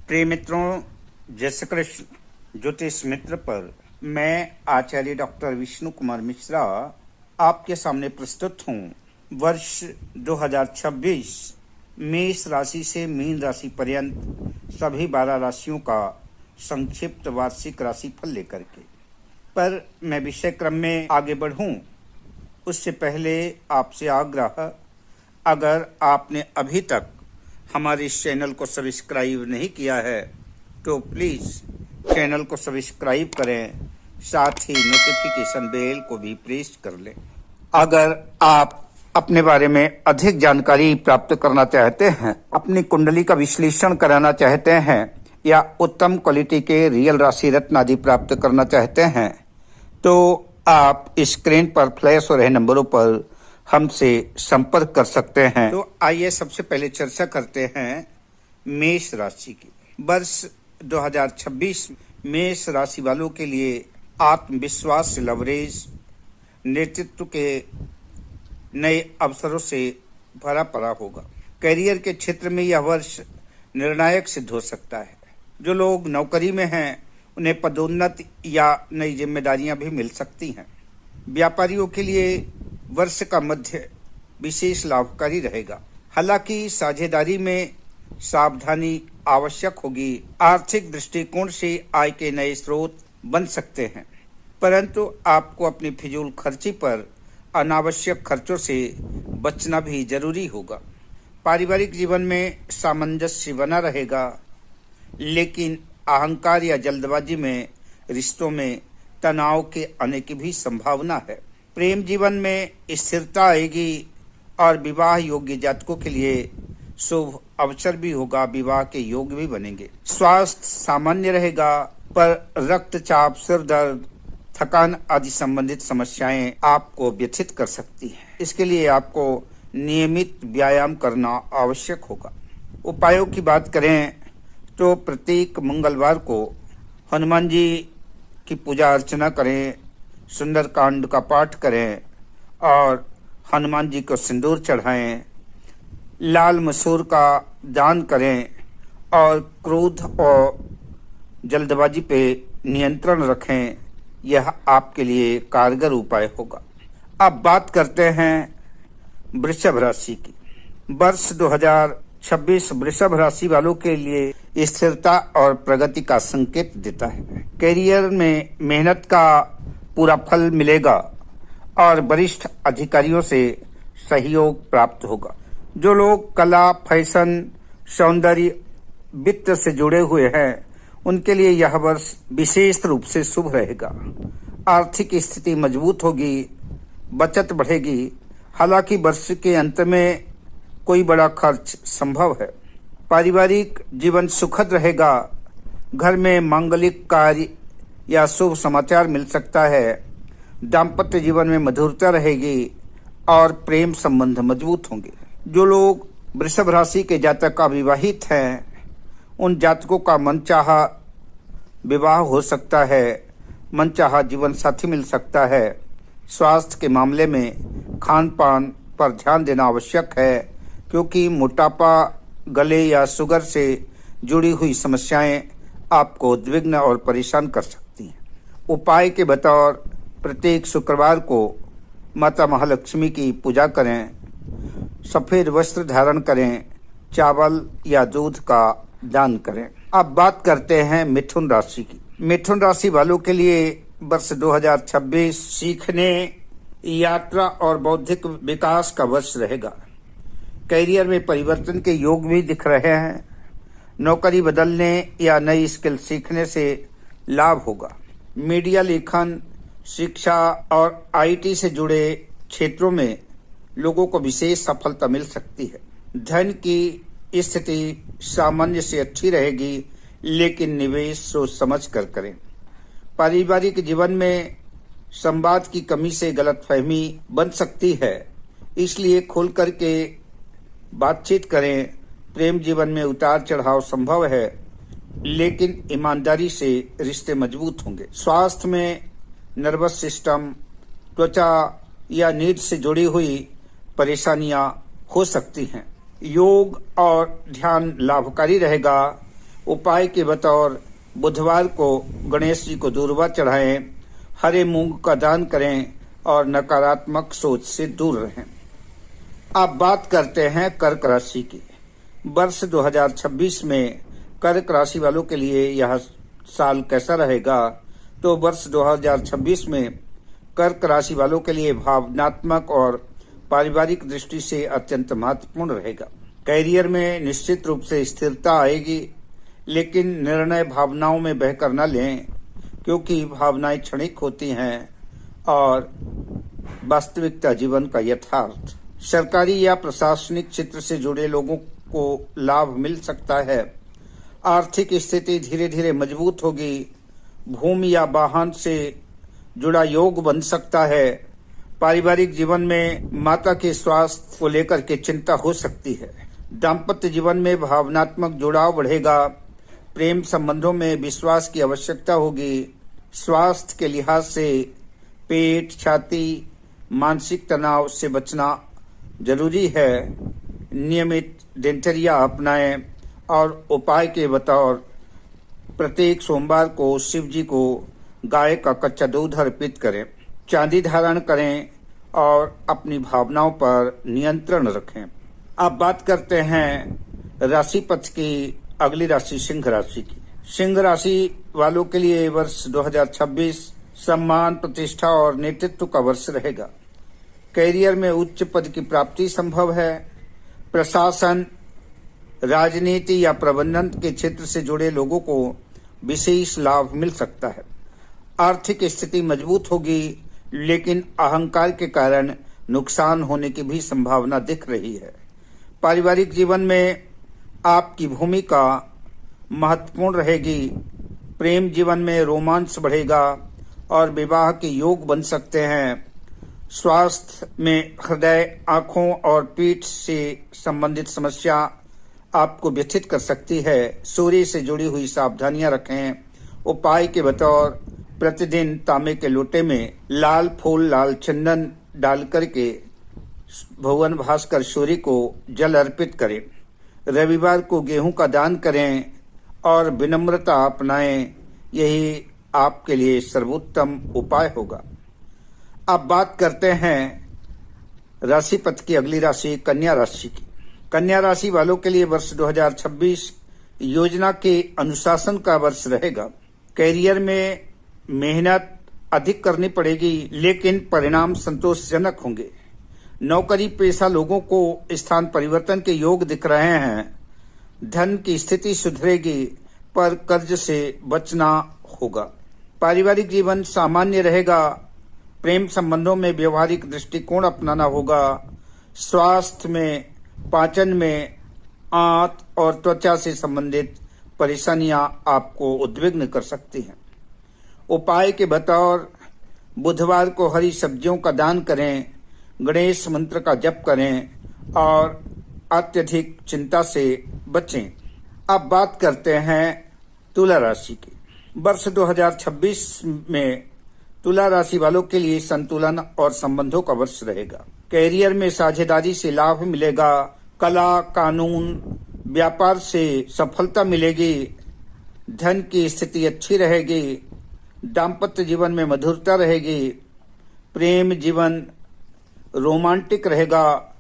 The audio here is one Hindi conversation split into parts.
प्रिय मित्रों, जय श्री कृष्ण। ज्योतिष मित्र पर मैं आचार्य डॉक्टर विष्णु कुमार मिश्रा आपके सामने प्रस्तुत हूँ। वर्ष 2026 मेष राशि से मीन राशि पर्यंत सभी 12 राशियों का संक्षिप्त वार्षिक राशि फल लेकर के। पर मैं विषय क्रम में आगे बढ़ूं उससे पहले आपसे आग्रह, अगर आपने अभी तक हमारे इस चैनल को सब्सक्राइब नहीं किया है तो प्लीज़ चैनल को सब्सक्राइब करें, साथ ही नोटिफिकेशन बेल को भी प्रेस कर लें। अगर आप अपने बारे में अधिक जानकारी प्राप्त करना चाहते हैं, अपनी कुंडली का विश्लेषण कराना चाहते हैं या उत्तम क्वालिटी के रियल राशि रत्न आदि प्राप्त करना चाहते हैं तो आप स्क्रीन पर फ्लैश हो रहे नंबरों पर हमसे संपर्क कर सकते हैं। तो आइए सबसे पहले चर्चा करते हैं मेष राशि की। वर्ष 2026 मेष राशि वालों के लिए आत्मविश्वास से लवरेज, नेतृत्व के नए अवसरों से भरा पड़ा होगा। करियर के क्षेत्र में यह वर्ष निर्णायक सिद्ध हो सकता है। जो लोग नौकरी में हैं उन्हें पदोन्नति या नई जिम्मेदारियां भी मिल सकती हैं। व्यापारियों के लिए वर्ष का मध्य विशेष लाभकारी रहेगा। हालांकि साझेदारी में सावधानी आवश्यक होगी। आर्थिक दृष्टिकोण से आय के नए स्रोत बन सकते हैं, परंतु आपको अपनी फिजूल खर्ची पर अनावश्यक खर्चों से बचना भी जरूरी होगा। पारिवारिक जीवन में सामंजस्य बना रहेगा, लेकिन अहंकार या जल्दबाजी में रिश्तों में तनाव के आने की भी संभावना है। प्रेम जीवन में स्थिरता आएगी और विवाह योग्य जातकों के लिए शुभ अवसर भी होगा, विवाह के योग भी बनेंगे। स्वास्थ्य सामान्य रहेगा, पर रक्तचाप, सिर दर्द, थकान आदि संबंधित समस्याएं आपको व्यथित कर सकती हैं। इसके लिए आपको नियमित व्यायाम करना आवश्यक होगा। उपायों की बात करें तो प्रत्येक मंगलवार को हनुमान जी की पूजा अर्चना करें, सुंदरकांड का पाठ करें और हनुमान जी को सिंदूर चढ़ाएं, लाल मसूर का दान करें और क्रोध और जल्दबाजी पे नियंत्रण रखें। यह आपके लिए कारगर उपाय होगा। अब बात करते हैं वृषभ राशि की। वर्ष 2026 वृषभ राशि वालों के लिए स्थिरता और प्रगति का संकेत देता है। करियर में मेहनत का पूरा फल मिलेगा और वरिष्ठ अधिकारियों से सहयोग प्राप्त होगा। जो लोग कला, फैशन, सौंदर्य, वित्त से जुड़े हुए हैं उनके लिए यह वर्ष विशेष रूप से शुभ रहेगा। आर्थिक स्थिति मजबूत होगी, बचत बढ़ेगी। हालांकि वर्ष के अंत में कोई बड़ा खर्च संभव है। पारिवारिक जीवन सुखद रहेगा। घर में मांगलिक कार्य या शुभ समाचार मिल सकता है। दाम्पत्य जीवन में मधुरता रहेगी और प्रेम संबंध मजबूत होंगे। जो लोग वृषभ राशि के जातक अविवाहित हैं उन जातकों का मनचाहा विवाह हो सकता है, मनचाहा जीवन साथी मिल सकता है। स्वास्थ्य के मामले में खान पान पर ध्यान देना आवश्यक है, क्योंकि मोटापा, गले या शुगर से जुड़ी हुई समस्याएं आपको उद्विग्न और परेशान कर सकती हैं। उपाय के बतौर प्रत्येक शुक्रवार को माता महालक्ष्मी की पूजा करें, सफेद वस्त्र धारण करें, चावल या दूध का दान करें। अब बात करते हैं मिथुन राशि की। मिथुन राशि वालों के लिए वर्ष 2026 सीखने, यात्रा और बौद्धिक विकास का वर्ष रहेगा। करियर में परिवर्तन के योग भी दिख रहे हैं। नौकरी बदलने या नई स्किल सीखने से लाभ होगा। मीडिया, लेखन, शिक्षा और आईटी से जुड़े क्षेत्रों में लोगों को विशेष सफलता मिल सकती है। धन की स्थिति सामान्य से अच्छी रहेगी, लेकिन निवेश सोच समझ कर करें। पारिवारिक जीवन में संवाद की कमी से गलतफहमी बन सकती है, इसलिए खुल करके बातचीत करें। प्रेम जीवन में उतार चढ़ाव संभव है, लेकिन ईमानदारी से रिश्ते मजबूत होंगे। स्वास्थ्य में नर्वस सिस्टम, त्वचा या नींद से जुड़ी हुई परेशानियां हो सकती हैं। योग और ध्यान लाभकारी रहेगा। उपाय के बतौर बुधवार को गणेश जी को दूर्वा चढ़ाएं, हरे मूंग का दान करें और नकारात्मक सोच से दूर रहें। अब बात करते हैं कर्क राशि की। वर्ष 2026 में कर्क राशि वालों के लिए यह साल कैसा रहेगा? तो वर्ष 2026 में कर्क राशि वालों के लिए भावनात्मक और पारिवारिक दृष्टि से अत्यंत महत्वपूर्ण रहेगा। कैरियर में निश्चित रूप से स्थिरता आएगी, लेकिन निर्णय भावनाओं में बहकर न लें, क्योंकि भावनाएं क्षणिक होती हैं और वास्तविकता जीवन का यथार्थ। सरकारी या प्रशासनिक क्षेत्र से जुड़े लोगों को लाभ मिल सकता है। आर्थिक स्थिति धीरे धीरे मजबूत होगी। भूमि या वाहन से जुड़ा योग बन सकता है। पारिवारिक जीवन में माता के स्वास्थ्य को लेकर के चिंता हो सकती है। दाम्पत्य जीवन में भावनात्मक जुड़ाव बढ़ेगा। प्रेम संबंधों में विश्वास की आवश्यकता होगी। स्वास्थ्य के लिहाज से पेट, छाती, मानसिक तनाव से बचना जरूरी है। नियमित दिनचर्या अपनाएं और उपाय के बतौर प्रत्येक सोमवार को शिव जी को गाय का कच्चा दूध अर्पित करें, चांदी धारण करें और अपनी भावनाओं पर नियंत्रण रखें। अब बात करते हैं राशि पथ की अगली राशि सिंह राशि की। सिंह राशि वालों के लिए वर्ष 2026 सम्मान, प्रतिष्ठा और नेतृत्व का वर्ष रहेगा। कैरियर में उच्च पद की प्राप्ति संभव है। प्रशासन, राजनीति या प्रबंधन के क्षेत्र से जुड़े लोगों को विशेष लाभ मिल सकता है। आर्थिक स्थिति मजबूत होगी, लेकिन अहंकार के कारण नुकसान होने की भी संभावना दिख रही है। पारिवारिक जीवन में आपकी भूमिका महत्वपूर्ण रहेगी। प्रेम जीवन में रोमांच बढ़ेगा और विवाह के योग बन सकते हैं। स्वास्थ्य में हृदय, आंखों और पीठ से संबंधित समस्या आपको व्यथित कर सकती है। सूर्य से जुड़ी हुई सावधानियां रखें। उपाय के बतौर प्रतिदिन तांबे के लोटे में लाल फूल, लाल चंदन डाल करके भगवान भास्कर सूर्य को जल अर्पित करें। रविवार को गेहूं का दान करें और विनम्रता अपनाएं। यही आपके लिए सर्वोत्तम उपाय होगा। अब बात करते हैं राशि पथ की अगली राशि कन्या राशि की। कन्या राशि वालों के लिए वर्ष 2026 योजना के अनुशासन का वर्ष रहेगा। कैरियर में मेहनत अधिक करनी पड़ेगी, लेकिन परिणाम संतोषजनक होंगे। नौकरी पेशा लोगों को स्थान परिवर्तन के योग दिख रहे हैं। धन की स्थिति सुधरेगी, पर कर्ज से बचना होगा। पारिवारिक जीवन सामान्य रहेगा। प्रेम संबंधों में व्यवहारिक दृष्टिकोण अपनाना होगा। स्वास्थ्य में, पाचन में, आंत और त्वचा से संबंधित परेशानियां आपको उद्विग्न कर सकती हैं। उपाय के बतौर बुधवार को हरी सब्जियों का दान करें, गणेश मंत्र का जप करें और अत्यधिक चिंता से बचें। अब बात करते हैं तुला राशि की। वर्ष 2026 में तुला राशि वालों के लिए संतुलन और संबंधों का वर्ष रहेगा। कैरियर में साझेदारी से लाभ मिलेगा। कला, कानून, व्यापार से सफलता मिलेगी। धन की स्थिति अच्छी रहेगी। दाम्पत्य जीवन में मधुरता रहेगी। प्रेम जीवन रोमांटिक रहेगा।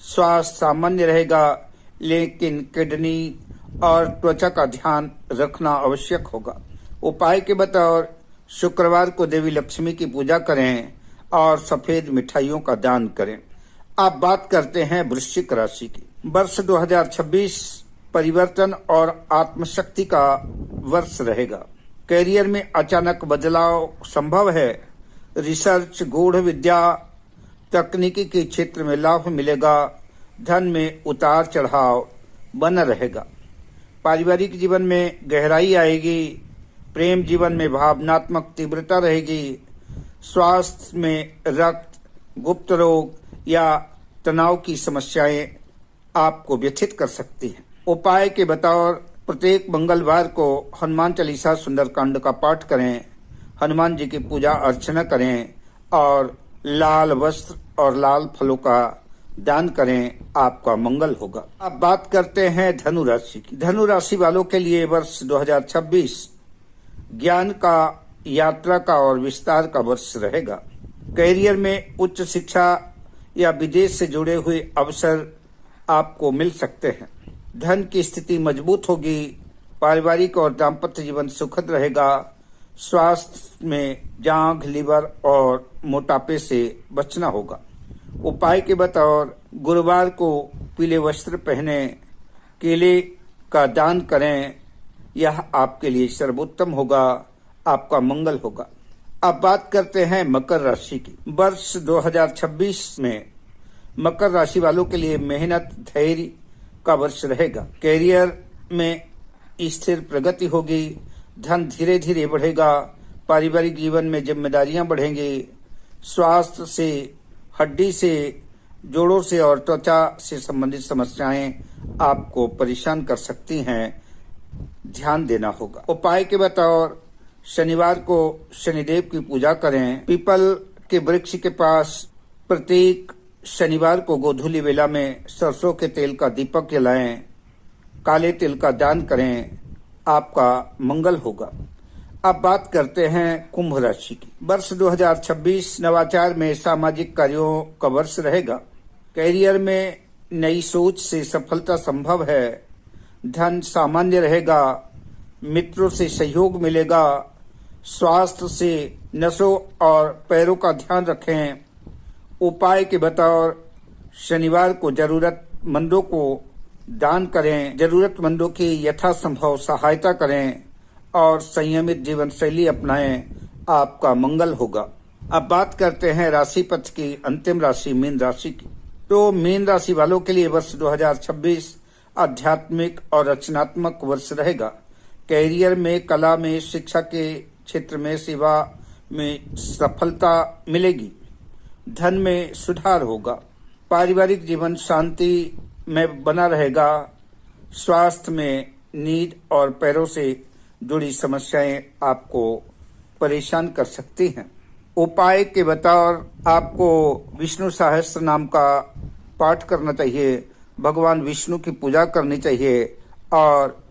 स्वास्थ्य सामान्य रहेगा, लेकिन किडनी और त्वचा का ध्यान रखना आवश्यक होगा। उपाय के बतौर शुक्रवार को देवी लक्ष्मी की पूजा करें और सफेद मिठाइयों का दान करें। अब बात करते हैं वृश्चिक राशि की। वर्ष 2026 परिवर्तन और आत्मशक्ति का वर्ष रहेगा। कैरियर में अचानक बदलाव संभव है। रिसर्च, गूढ़ विद्या, तकनीकी के क्षेत्र में लाभ मिलेगा। धन में उतार चढ़ाव बना रहेगा। पारिवारिक जीवन में गहराई आएगी। प्रेम जीवन में भावनात्मक तीव्रता रहेगी। स्वास्थ्य में रक्त, गुप्त रोग या तनाव की समस्याएं आपको व्यथित कर सकती हैं। उपाय के बतौर प्रत्येक मंगलवार को हनुमान चालीसा, सुंदरकांड का पाठ करें, हनुमान जी की पूजा अर्चना करें और लाल वस्त्र और लाल फलों का दान करें, आपका मंगल होगा। अब बात करते हैं धनु राशि की। धनु राशि वालों के लिए वर्ष 2026 ज्ञान का, यात्रा का और विस्तार का वर्ष रहेगा। कैरियर में उच्च शिक्षा या विदेश से जुड़े हुए अवसर आपको मिल सकते हैं। धन की स्थिति मजबूत होगी। पारिवारिक और दाम्पत्य जीवन सुखद रहेगा। स्वास्थ्य में जांघ, लिवर और मोटापे से बचना होगा। उपाय के बतौर गुरुवार को पीले वस्त्र पहने, केले का दान करें, यह आपके लिए सर्वोत्तम होगा, आपका मंगल होगा। अब बात करते हैं मकर राशि की। वर्ष 2026 में मकर राशि वालों के लिए मेहनत, धैर्य का वर्ष रहेगा। कैरियर में स्थिर प्रगति होगी। धन धीरे धीरे बढ़ेगा। पारिवारिक जीवन में जिम्मेदारियां बढ़ेंगी। स्वास्थ्य से, हड्डी से, जोड़ों से और त्वचा से संबंधित समस्याएं आपको परेशान कर सकती हैं, ध्यान देना होगा। उपाय के बतौर शनिवार को शनिदेव की पूजा करें। पीपल के वृक्ष के पास प्रत्येक शनिवार को गोधूली वेला में सरसों के तेल का दीपक जलाएं। काले तिल का दान करें, आपका मंगल होगा। अब बात करते हैं कुंभ राशि की। वर्ष 2026 नवाचार में सामाजिक कार्यों का वर्ष रहेगा। कैरियर में नई सोच से सफलता संभव है। धन सामान्य रहेगा। मित्रों से सहयोग मिलेगा। स्वास्थ्य से नसों और पैरों का ध्यान रखें। उपाय के बतौर शनिवार को जरूरतमंदों को दान करें, जरूरतमंदों की यथासंभव सहायता करें और संयमित जीवन शैली अपनाएं, आपका मंगल होगा। अब बात करते हैं राशि पथ की अंतिम राशि मीन राशि की। तो मीन राशि वालों के लिए वर्ष 2026 आध्यात्मिक और रचनात्मक वर्ष रहेगा। कैरियर में, कला में, शिक्षा के क्षेत्र में, सेवा में सफलता मिलेगी। धन में सुधार होगा। पारिवारिक जीवन शांति में बना रहेगा। स्वास्थ्य में नींद और पैरों से जुड़ी समस्याएं आपको परेशान कर सकती हैं। उपाय के बतौर आपको विष्णु सहस्त्र नाम का पाठ करना चाहिए, भगवान विष्णु की पूजा करनी चाहिए और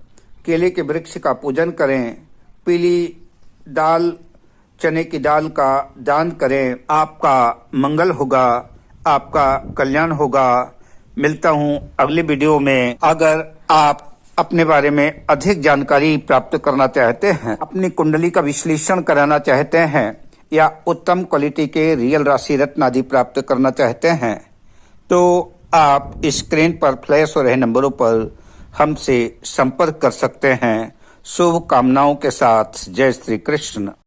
केले के वृक्ष का पूजन करें। पीली दाल, चने की दाल का दान करें, आपका मंगल होगा, आपका कल्याण होगा। मिलता हूं अगले वीडियो में। अगर आप अपने बारे में अधिक जानकारी प्राप्त करना चाहते हैं, अपनी कुंडली का विश्लेषण कराना चाहते हैं या उत्तम क्वालिटी के रियल राशि रत्न आदि प्राप्त करना चाहते हैं, तो आप स्क्रीन पर फ्लैश हो रहे नंबरों पर हमसे संपर्क कर सकते हैं। शुभ कामनाओं के साथ, जय श्री कृष्ण।